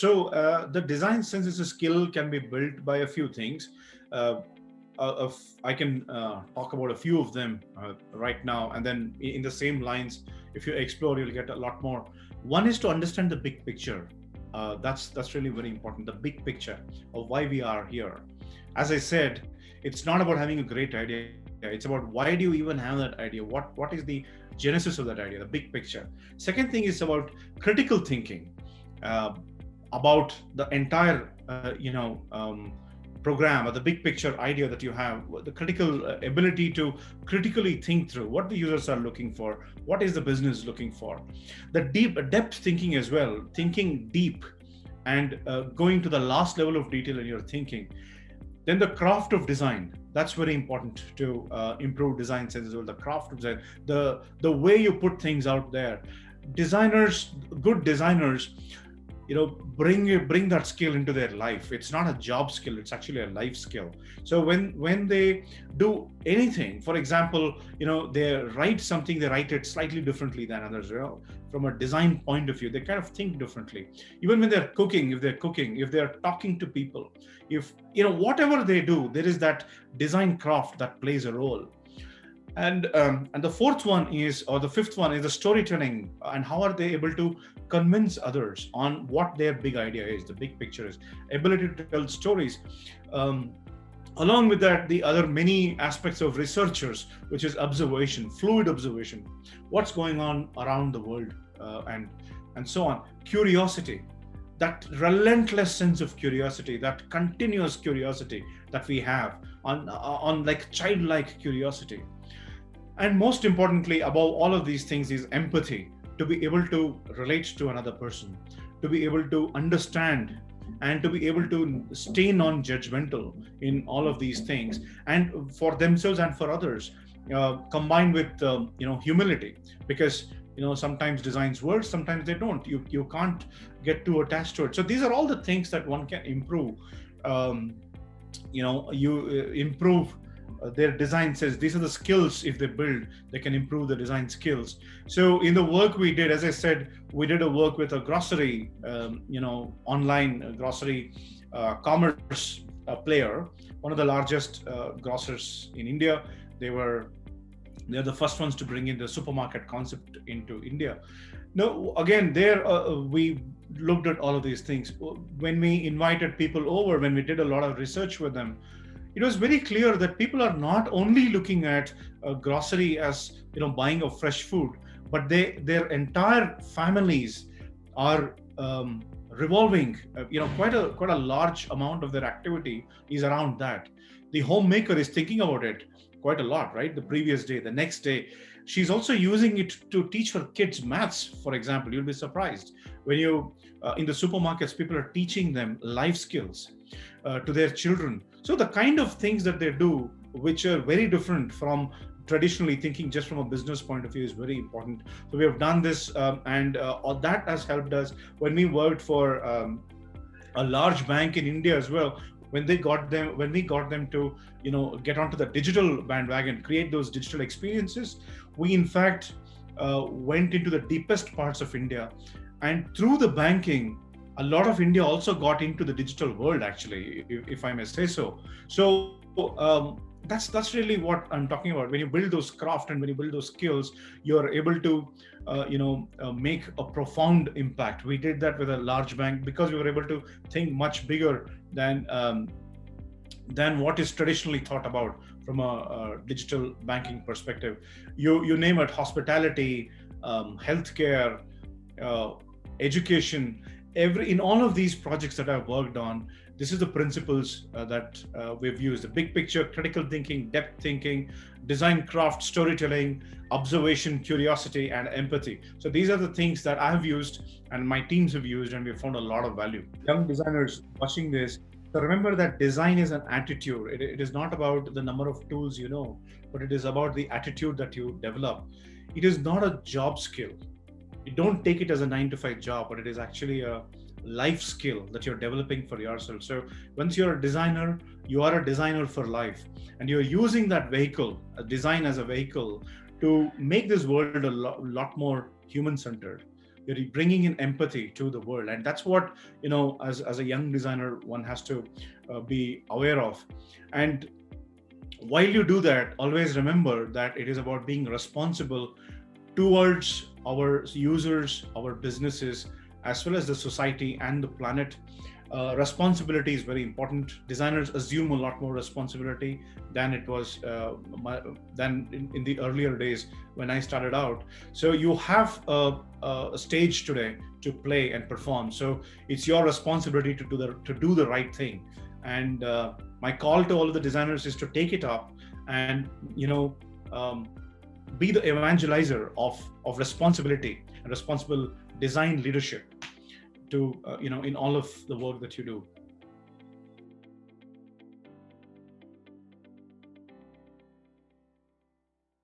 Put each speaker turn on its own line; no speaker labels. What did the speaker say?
The design sense is a skill can be built by a few things. Uh, I can talk about a few of them right now, and then in the same lines, if you explore, you'll get a lot more. One is to understand the big picture. That's really very important. The big picture of why we are here. As I said, it's not about having a great idea. It's about why do you even have that idea? What is the genesis of that idea? The big picture. Second thing is about critical thinking. Uh, about the entire program or the big picture idea that you have, the critical ability to critically think through what the users are looking for, what is the business looking for, the deep depth thinking as well, thinking deep and going to the last level of detail in your thinking. Then the craft of design, that's very important to improve design sense as well. The craft of design, the way you put things out there. Designers, good designers, bring that skill into their life. It's not a job skill, it's actually a life skill. So when they do anything, for example, they write something, they write it slightly differently than others. From a design point of view, they kind of think differently. Even when they're cooking, if they're talking to people, if whatever they do, there is that design craft that plays a role. And the fourth one is, or the fifth one is the storytelling, and how are they able to convince others on what their big idea is, the big picture is, ability to tell stories. Along with that, the other many aspects of researchers, which is observation, fluid observation, what's going on around the world, and so on. Curiosity, that relentless sense of curiosity, that continuous curiosity that we have on like childlike curiosity. And most importantly, above all of these things, is empathy, to be able to relate to another person, to be able to understand, and to be able to stay non-judgmental in all of these things, and for themselves and for others, combined with humility, because sometimes designs work, sometimes they don't. You can't get too attached to it. So these are all the things that one can improve. Improve their design says. These are the skills, if they build, they can improve the design skills. So in the work we did, as I said, we did a work with a grocery, online grocery commerce player, one of the largest grocers in India. They're the first ones to bring in the supermarket concept into India. Now, again, there we looked at all of these things. When we invited people over, when we did a lot of research with them, it was very clear that people are not only looking at grocery as buying of fresh food, but their entire families are revolving. Quite a large amount of their activity is around that. The homemaker is thinking about it quite a lot, right? The previous day, the next day. She's also using it to teach her kids maths, for example. You'll be surprised when in the supermarkets, people are teaching them life skills to their children. So the kind of things that they do, which are very different from traditionally thinking just from a business point of view, is very important. So we have done this, and that has helped us when we worked for a large bank in India as well. When we got them to get onto the digital bandwagon, create those digital experiences, we in fact went into the deepest parts of India, and through the banking, a lot of India also got into the digital world, actually, if I may say so. So that's really what I'm talking about. When you build those craft and when you build those skills, you're able to make a profound impact. We did that with a large bank because we were able to think much bigger than what is traditionally thought about from a digital banking perspective. You name it: hospitality, healthcare, education. In all of these projects that I've worked on, this is the principles that we've used: the big picture, critical thinking, depth thinking, design craft, storytelling, observation, curiosity, and empathy. So these are the things that I've used and my teams have used, and we've found a lot of value. Young designers watching this, so remember that design is an attitude. It is not about the number of tools but it is about the attitude that you develop. It is not a job skill. You don't take it as a 9-to-5 job, but it is actually a life skill that you're developing for yourself. So once you're a designer, you are a designer for life, and you're using that vehicle, design as a vehicle, to make this world a lot more human-centered, you're bringing in empathy to the world. And that's what, as a young designer, one has to be aware of. And while you do that, always remember that it is about being responsible towards our users, our businesses, as well as the society and the planet. Responsibility is very important. Designers assume a lot more responsibility than it was than in the earlier days when I started out. So you have a stage today to play and perform. So it's your responsibility to do the right thing. And my call to all of the designers is to take it up and um, be the evangelizer of responsibility and responsible design leadership to in all of the work that you do.